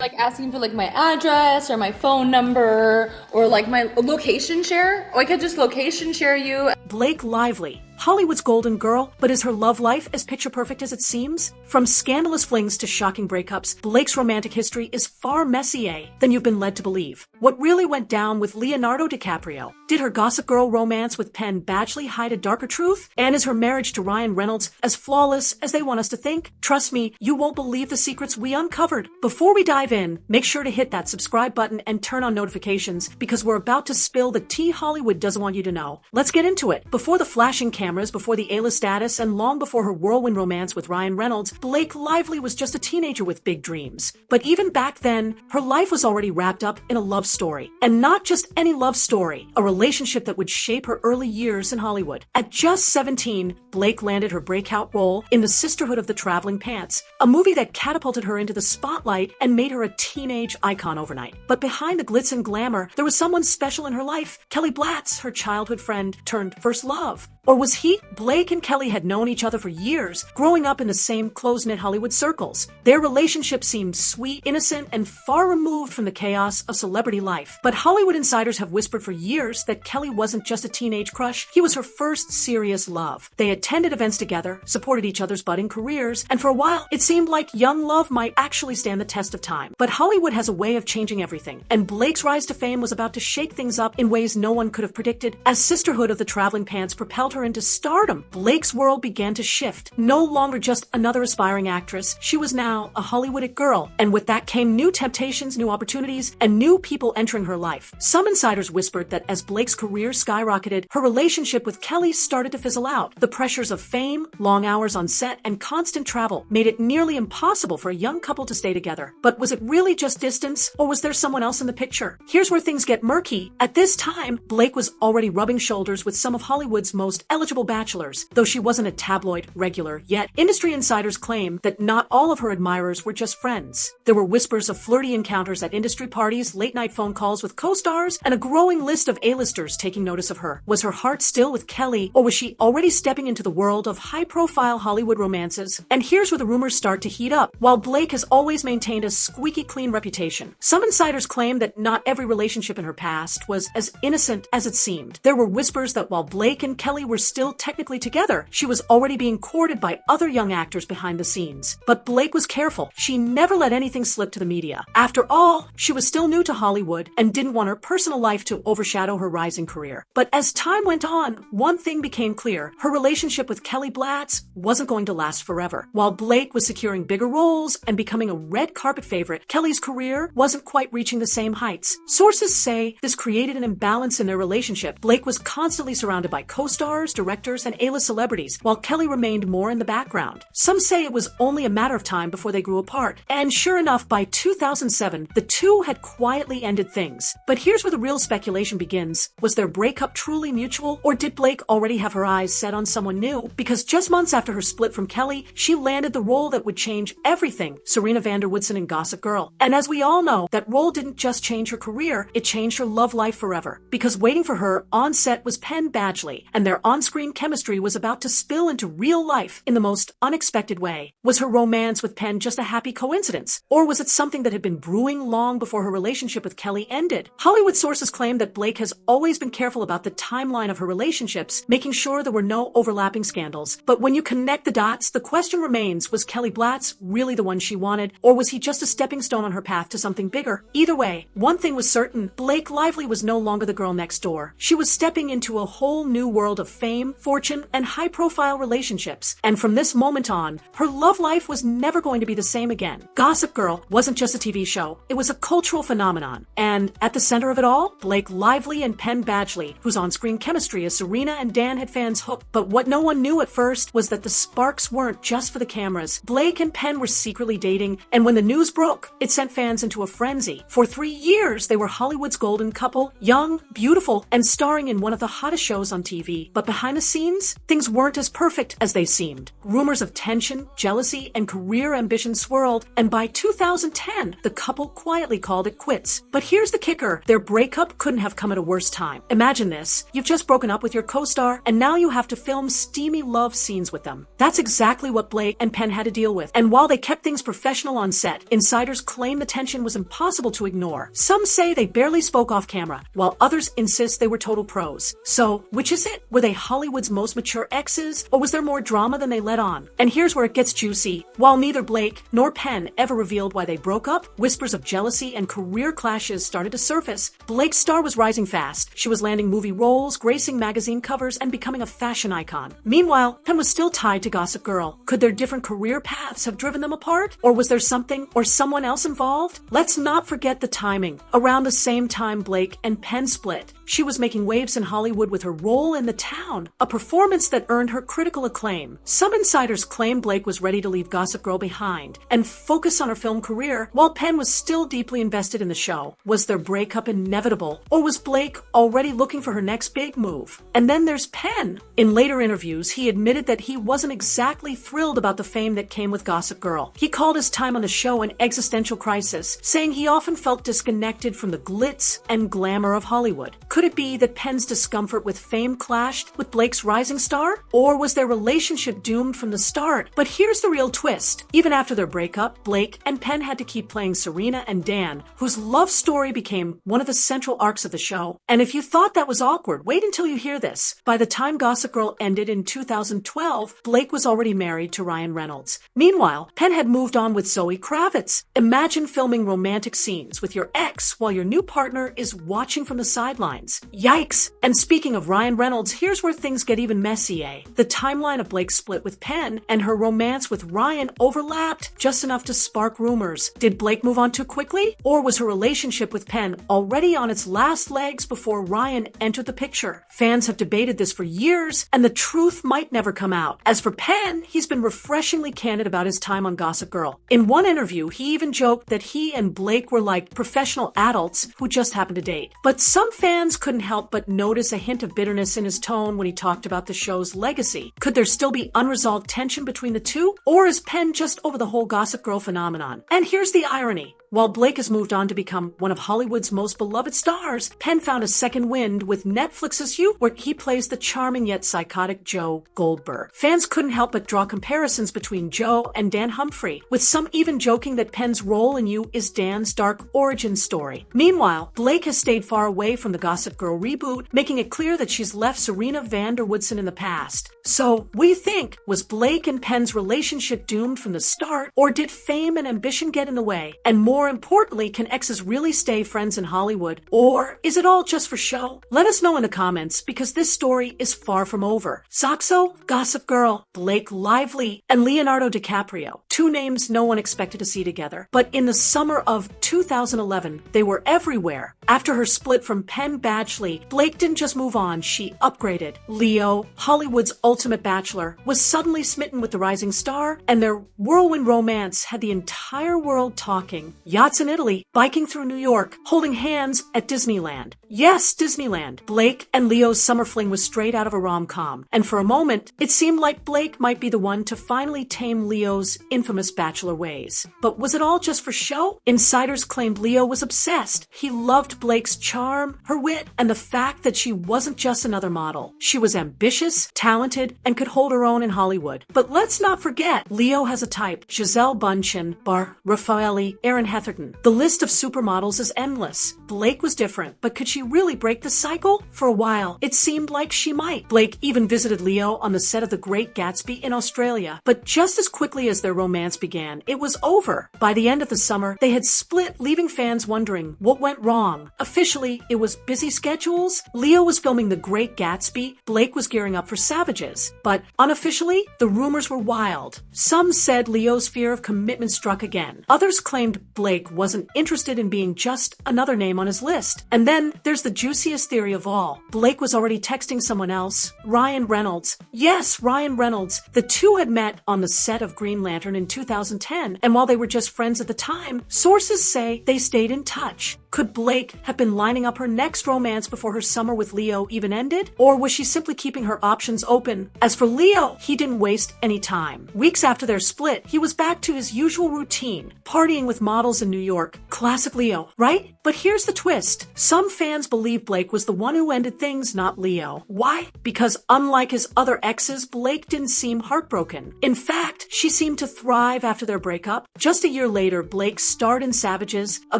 Like asking for like my address or my phone number or like my location share. Or I could just location share you. Blake Lively, Hollywood's golden girl, but is her love life as picture perfect as it seems? From scandalous flings to shocking breakups, Blake's romantic history is far messier than you've been led to believe. What really went down with Leonardo DiCaprio? Did her Gossip Girl romance with Penn Badgley hide a darker truth? And is her marriage to Ryan Reynolds as flawless as they want us to think? Trust me, you won't believe the secrets we uncovered. Before we dive in, make sure to hit that subscribe button and turn on notifications because we're about to spill the tea Hollywood doesn't want you to know. Let's get into it. Before the flashing cameras, before the A-list status, and long before her whirlwind romance with Ryan Reynolds, Blake Lively was just a teenager with big dreams. But even back then, her life was already wrapped up in a love story. And not just any love story, a relationship that would shape her early years in Hollywood. At just 17, Blake landed her breakout role in the Sisterhood of the Traveling Pants, a movie that catapulted her into the spotlight and made her a teenage icon overnight. But behind the glitz and glamour, there was someone special in her life, Kelly Blatz, her childhood friend turned first love. Or was he? Blake and Kelly had known each other for years, growing up in the same close-knit Hollywood circles. Their relationship seemed sweet, innocent, and far removed from the chaos of celebrity life. But Hollywood insiders have whispered for years that Kelly wasn't just a teenage crush, he was her first serious love. They attended events together, supported each other's budding careers, and for a while, it seemed like young love might actually stand the test of time. But Hollywood has a way of changing everything, and Blake's rise to fame was about to shake things up in ways no one could have predicted. As Sisterhood of the Traveling Pants propelled her into stardom, Blake's world began to shift. No longer just another aspiring actress, she was now a Hollywood girl, and with that came new temptations, new opportunities, and new people entering her life. Some insiders whispered that as Blake's career skyrocketed, her relationship with Kelly started to fizzle out. The pressures of fame, long hours on set, and constant travel made it nearly impossible for a young couple to stay together. But was it really just distance, or was there someone else in the picture? Here's where things get murky. At this time, Blake was already rubbing shoulders with some of Hollywood's most eligible bachelors, though she wasn't a tabloid regular yet. Industry insiders claim that not all of her admirers were just friends. There were whispers of flirty encounters at industry parties, late-night phone calls with co-stars, and a growing list of A-listers taking notice of her. Was her heart still with Kelly, or was she already stepping into the world of high-profile Hollywood romances? And here's where the rumors start to heat up. While Blake has always maintained a squeaky clean reputation, some insiders claim that not every relationship in her past was as innocent as it seemed. There were whispers that while Blake and Kelly were still technically together, she was already being courted by other young actors behind the scenes. But Blake was careful. She never let anything slip to the media. After all, she was still new to Hollywood and didn't want her personal life to overshadow her rising career. But as time went on, one thing became clear. Her relationship with Kelly Blatz wasn't going to last forever. While Blake was securing bigger roles and becoming a red carpet favorite, Kelly's career wasn't quite reaching the same heights. Sources say this created an imbalance in their relationship. Blake was constantly surrounded by co-stars, directors, and A-list celebrities, while Kelly remained more in the background. Some say it was only a matter of time before they grew apart. And sure enough, by 2007, the two had quietly ended things. But here's where the real speculation begins. Was their breakup truly mutual, or did Blake already have her eyes set on someone new? Because just months after her split from Kelly, she landed the role that would change everything, Serena van der Woodsen in Gossip Girl. And as we all know, that role didn't just change her career, it changed her love life forever. Because waiting for her on set was Penn Badgley, and their on-screen chemistry was about to spill into real life in the most unexpected way. Was her romance with Penn just a happy coincidence? Or was it something that had been brewing long before her relationship with Kelly ended? Hollywood sources claim that Blake has always been careful about the timeline of her relationships, making sure there were no overlapping scandals. But when you connect the dots, the question remains, was Kelly Blatz really the one she wanted, or was he just a stepping stone on her path to something bigger? Either way, one thing was certain, Blake Lively was no longer the girl next door. She was stepping into a whole new world of fame, fortune, and high-profile relationships. And from this moment on, her love life was never going to be the same again. Gossip Girl wasn't just a TV show, it was a cultural phenomenon. And at the center of it all, Blake Lively and Penn Badgley, whose on-screen chemistry as Serena and Dan had fans hooked. But what no one knew at first was that the sparks weren't just for the cameras. Blake and Penn were secretly dating, and when the news broke, it sent fans into a frenzy. For 3 years, they were Hollywood's golden couple, young, beautiful, and starring in one of the hottest shows on TV. But behind the scenes, things weren't as perfect as they seemed. Rumors of tension, jealousy, and career ambition swirled, and by 2010, the couple quietly called it quits. But here's the kicker. Their breakup couldn't have come at a worse time. Imagine this. You've just broken up with your co-star, and now you have to film steamy love scenes with them. That's exactly what Blake and Penn had to deal with. And while they kept things professional on set, insiders claim the tension was impossible to ignore. Some say they barely spoke off camera, while others insist they were total pros. So, which is it? Were they Hollywood's most mature exes, or was there more drama than they let on? And here's where it gets juicy. While neither Blake nor Penn ever revealed why they broke up, whispers of jealousy and career clashes started to surface. Blake's star was rising fast. She was landing movie roles, gracing magazine covers, and becoming a fashion icon. Meanwhile, Penn was still tied to Gossip Girl. Could their different career paths have driven them apart? Or was there something or someone else involved? Let's not forget the timing. Around the same time Blake and Penn split, she was making waves in Hollywood with her role in The Town, a performance that earned her critical acclaim. Some insiders claim Blake was ready to leave Gossip Girl behind and focus on her film career, while Penn was still deeply invested in the show. Was their breakup inevitable, or was Blake already looking for her next big move? And then there's Penn. In later interviews, he admitted that he wasn't exactly thrilled about the fame that came with Gossip Girl. He called his time on the show an existential crisis, saying he often felt disconnected from the glitz and glamour of Hollywood. Could it be that Penn's discomfort with fame clashed with Blake's rising star? Or was their relationship doomed from the start? But here's the real twist. Even after their breakup, Blake and Penn had to keep playing Serena and Dan, whose love story became one of the central arcs of the show. And if you thought that was awkward, wait until you hear this. By the time Gossip Girl ended in 2012, Blake was already married to Ryan Reynolds. Meanwhile, Penn had moved on with Zoe Kravitz. Imagine filming romantic scenes with your ex while your new partner is watching from the sidelines. Yikes! And speaking of Ryan Reynolds, here's where things get even messy, eh? The timeline of Blake's split with Penn and her romance with Ryan overlapped just enough to spark rumors. Did Blake move on too quickly? Or was her relationship with Penn already on its last legs before Ryan entered the picture? Fans have debated this for years, and the truth might never come out. As for Penn, he's been refreshingly candid about his time on Gossip Girl. In one interview, he even joked that he and Blake were like professional adults who just happened to date. But some fans couldn't help but notice a hint of bitterness in his tone when he talked about the show's legacy. Could there still be unresolved tension between the two? Or is Penn just over the whole Gossip Girl phenomenon? And here's the irony. While Blake has moved on to become one of Hollywood's most beloved stars, Penn found a second wind with Netflix's You, where he plays the charming yet psychotic Joe Goldberg. Fans couldn't help but draw comparisons between Joe and Dan Humphrey, with some even joking that Penn's role in You is Dan's dark origin story. Meanwhile, Blake has stayed far away from the Gossip Girl reboot, making it clear that she's left Serena van der Woodsen in the past. So, what do you think? Was Blake and Penn's relationship doomed from the start, or did fame and ambition get in the way? And more importantly, can exes really stay friends in Hollywood? Or is it all just for show? Let us know in the comments, because this story is far from over. Saxo, Gossip Girl, Blake Lively, and Leonardo DiCaprio. Two names no one expected to see together. But in the summer of 2011, they were everywhere. After her split from Penn Badgley, Blake didn't just move on, she upgraded. Leo, Hollywood's ultimate bachelor, was suddenly smitten with the rising star, and their whirlwind romance had the entire world talking. Yachts in Italy, biking through New York, holding hands at Disneyland. Yes, Disneyland. Blake and Leo's summer fling was straight out of a rom-com. And for a moment, it seemed like Blake might be the one to finally tame Leo's infamous bachelor ways. But was it all just for show? Insiders claimed Leo was obsessed. He loved Blake's charm, her wit, and the fact that she wasn't just another model. She was ambitious, talented, and could hold her own in Hollywood. But let's not forget, Leo has a type. Gisele Bundchen, Bar Raffaelli, Erin Heatherton. The list of supermodels is endless. Blake was different, but could she really break the cycle? For a while, it seemed like she might. Blake even visited Leo on the set of The Great Gatsby in Australia. But just as quickly as their romance began, it was over. By the end of the summer, they had split, leaving fans wondering what went wrong. Officially, it was busy schedules. Leo was filming The Great Gatsby. Blake was gearing up for Savages. But unofficially, the rumors were wild. Some said Leo's fear of commitment struck again. Others claimed Blake wasn't interested in being just another name on his list. And then there's the juiciest theory of all. Blake was already texting someone else, Ryan Reynolds. Yes, Ryan Reynolds. The two had met on the set of Green Lantern in 2010, and while they were just friends at the time, sources say they stayed in touch. Could Blake have been lining up her next romance before her summer with Leo even ended? Or was she simply keeping her options open? As for Leo, he didn't waste any time. Weeks after their split, he was back to his usual routine, partying with models in New York. Classic Leo, right? But here's the twist. Some fans believe Blake was the one who ended things, not Leo. Why? Because unlike his other exes, Blake didn't seem heartbroken. In fact, she seemed to thrive after their breakup. Just a year later, Blake starred in Savages, a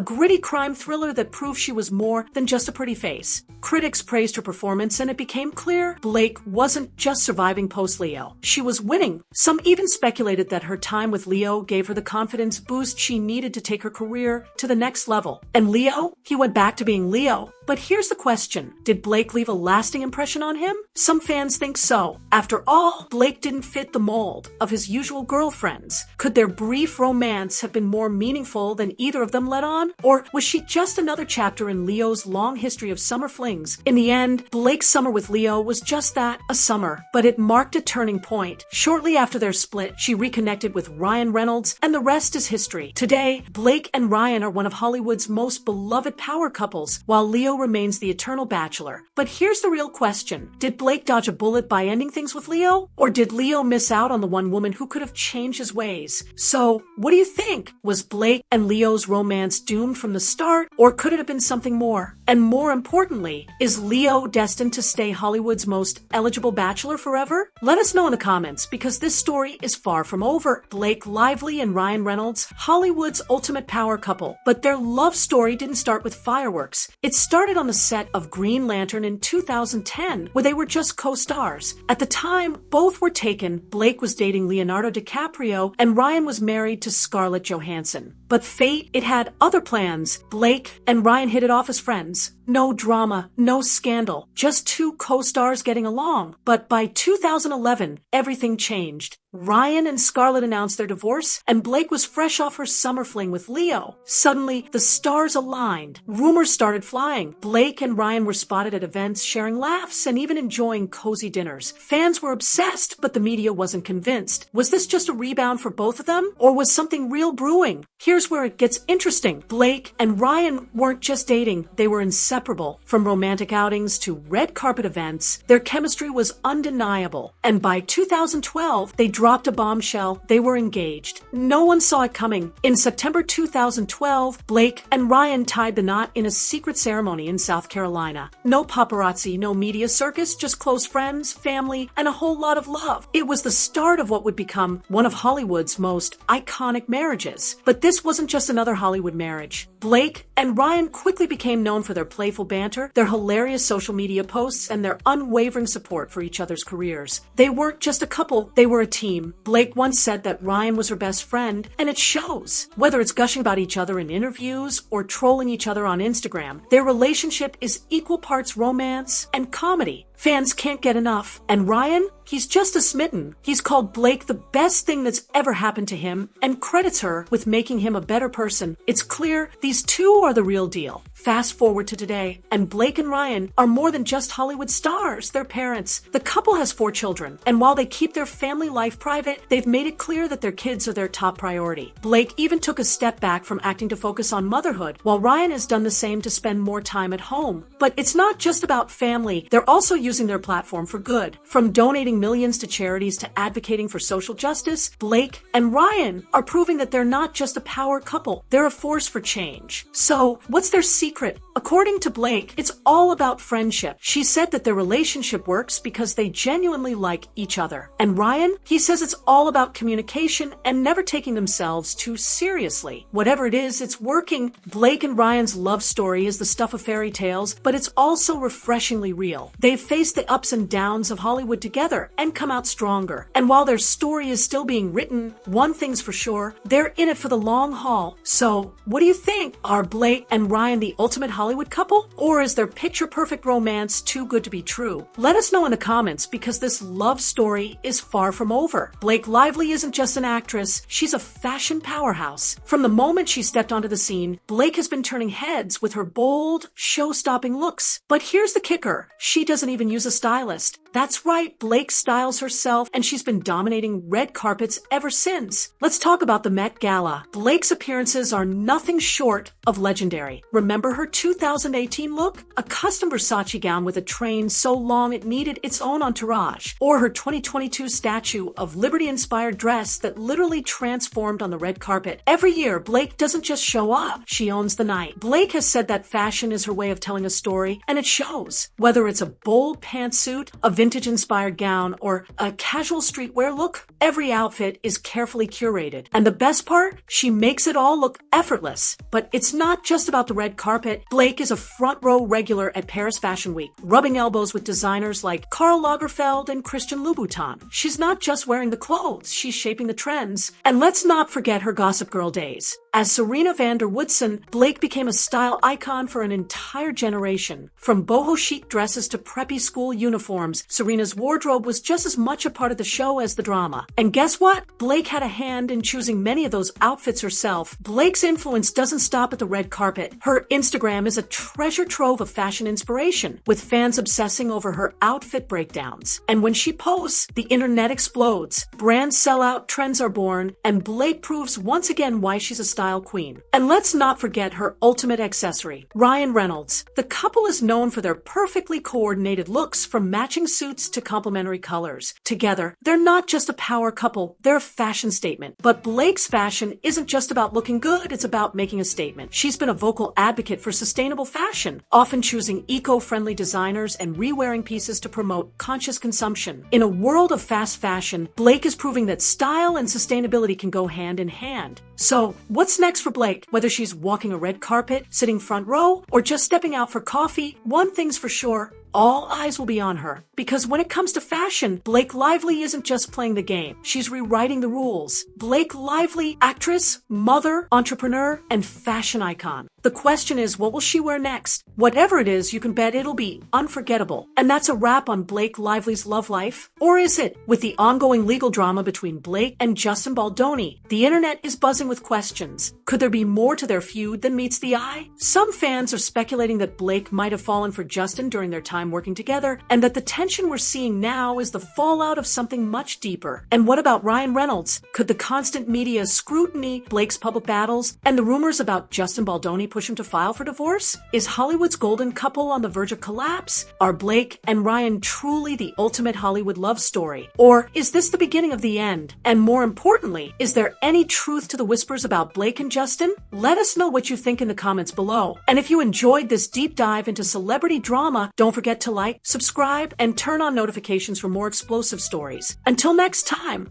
gritty crime thriller that proved she was more than just a pretty face. Critics praised her performance, and it became clear Blake wasn't just surviving post-Leo. She was winning. Some even speculated that her time with Leo gave her the confidence boost she needed to take her career to the next level. And Leo? He went back to being Leo. But here's the question. Did Blake leave a lasting impression on him? Some fans think so. After all, Blake didn't fit the mold of his usual girlfriends. Could their brief romance have been more meaningful than either of them let on? Or was she just another chapter in Leo's long history of summer flings? In the end, Blake's summer with Leo was just that, a summer. But it marked a turning point. Shortly after their split, she reconnected with Ryan Reynolds, and the rest is history. Today, Blake and Ryan are one of Hollywood's most beloved power couples, while Leo remains the eternal bachelor. But here's the real question. Did Blake dodge a bullet by ending things with Leo? Or did Leo miss out on the one woman who could have changed his ways? So, what do you think? Was Blake and Leo's romance doomed from the start, or could it have been something more? And more importantly, is Leo destined to stay Hollywood's most eligible bachelor forever? Let us know in the comments, because this story is far from over. Blake Lively and Ryan Reynolds, Hollywood's ultimate power couple. But their love story didn't start with fireworks. It started on the set of Green Lantern in 2010, where they were just co-stars. At the time, both were taken. Blake was dating Leonardo DiCaprio, and Ryan was married to Scarlett Johansson. But fate, it had other plans. Blake and Ryan hit it off as friends. No drama, no scandal, just two co-stars getting along. But by 2011, everything changed. Ryan and Scarlett announced their divorce, and Blake was fresh off her summer fling with Leo. Suddenly, the stars aligned. Rumors started flying. Blake and Ryan were spotted at events, sharing laughs and even enjoying cozy dinners. Fans were obsessed, but the media wasn't convinced. Was this just a rebound for both of them, or was something real brewing? Here's where it gets interesting. Blake and Ryan weren't just dating, they were inseparable. From romantic outings to red carpet events, their chemistry was undeniable. And by 2012, they dropped a bombshell. They were engaged. No one saw it coming. In September 2012, Blake and Ryan tied the knot in a secret ceremony in South Carolina. No paparazzi, no media circus, just close friends, family, and a whole lot of love. It was the start of what would become one of Hollywood's most iconic marriages. But this wasn't just another Hollywood marriage. Blake and Ryan quickly became known for their playful banter, their hilarious social media posts, and their unwavering support for each other's careers. They weren't just a couple, they were a team. Blake once said that Ryan was her best friend, and it shows. Whether it's gushing about each other in interviews or trolling each other on Instagram, their relationship is equal parts romance and comedy. Fans can't get enough. And Ryan, he's just as smitten. He's called Blake the best thing that's ever happened to him and credits her with making him a better person. It's clear these two are the real deal. Fast forward to today, and Blake and Ryan are more than just Hollywood stars. They're parents. The couple has 4 children, and while they keep their family life private, they've made it clear that their kids are their top priority. Blake even took a step back from acting to focus on motherhood, while Ryan has done the same to spend more time at home. But it's not just about family. They're also using their platform for good. From donating millions to charities to advocating for social justice, Blake and Ryan are proving that they're not just a power couple. They're a force for change. So, what's their secret? According to Blake, it's all about friendship. She said that their relationship works because they genuinely like each other. And Ryan, he says it's all about communication and never taking themselves too seriously. Whatever it is, it's working. Blake and Ryan's love story is the stuff of fairy tales, but it's also refreshingly real. They've faced the ups and downs of Hollywood together and come out stronger. And while their story is still being written, one thing's for sure, they're in it for the long haul. So, what do you think? Are Blake and Ryan the ultimate Hollywood couple? Or is their picture-perfect romance too good to be true? Let us know in the comments, because this love story is far from over. Blake Lively isn't just an actress, she's a fashion powerhouse. From the moment she stepped onto the scene, Blake has been turning heads with her bold, show-stopping looks. But here's the kicker, she doesn't even use a stylist. That's right, Blake styles herself, and she's been dominating red carpets ever since. Let's talk about the Met Gala. Blake's appearances are nothing short of legendary. Remember Remember her 2018 look? A custom Versace gown with a train so long it needed its own entourage. Or her 2022 Statue of Liberty-inspired dress that literally transformed on the red carpet. Every year, Blake doesn't just show up, she owns the night. Blake has said that fashion is her way of telling a story, and it shows. Whether it's a bold pantsuit, a vintage-inspired gown, or a casual streetwear look, every outfit is carefully curated. And the best part? She makes it all look effortless. But it's not just about the red carpet. Blake is a front row regular at Paris Fashion Week, rubbing elbows with designers like Karl Lagerfeld and Christian Louboutin. She's not just wearing the clothes, she's shaping the trends. And let's not forget her Gossip Girl days. As Serena van der Woodsen, Blake became a style icon for an entire generation. From boho chic dresses to preppy school uniforms, Serena's wardrobe was just as much a part of the show as the drama. And guess what? Blake had a hand in choosing many of those outfits herself. Blake's influence doesn't stop at the red carpet. Her Instagram is a treasure trove of fashion inspiration, with fans obsessing over her outfit breakdowns. And when she posts, the internet explodes. Brands sell out, trends are born, and Blake proves once again why she's a style queen. And let's not forget her ultimate accessory, Ryan Reynolds. The couple is known for their perfectly coordinated looks, from matching suits to complementary colors. Together, they're not just a power couple, they're a fashion statement. But Blake's fashion isn't just about looking good, it's about making a statement. She's been a vocal advocate for sustainable fashion, often choosing eco-friendly designers and re-wearing pieces to promote conscious consumption. In a world of fast fashion, Blake is proving that style and sustainability can go hand in hand. So, what's next for Blake? Whether she's walking a red carpet, sitting front row, or just stepping out for coffee, one thing's for sure: all eyes will be on her. Because when it comes to fashion, Blake Lively isn't just playing the game. She's rewriting the rules. Blake Lively, actress, mother, entrepreneur, and fashion icon. The question is, what will she wear next? Whatever it is, you can bet it'll be unforgettable. And that's a wrap on Blake Lively's love life. Or is it? With the ongoing legal drama between Blake and Justin Baldoni, the internet is buzzing with questions. Could there be more to their feud than meets the eye? Some fans are speculating that Blake might have fallen for Justin during their time working together, and that the tension we're seeing now is the fallout of something much deeper. And what about Ryan Reynolds? Could the constant media scrutiny, Blake's public battles, and the rumors about Justin Baldoni push him to file for divorce? Is Hollywood's golden couple on the verge of collapse? Are Blake and Ryan truly the ultimate Hollywood love story? Or is this the beginning of the end? And more importantly, is there any truth to the whispers about Blake and Justin? Let us know what you think in the comments below. And if you enjoyed this deep dive into celebrity drama, don't forget to like, subscribe, and turn on notifications for more explosive stories. Until next time.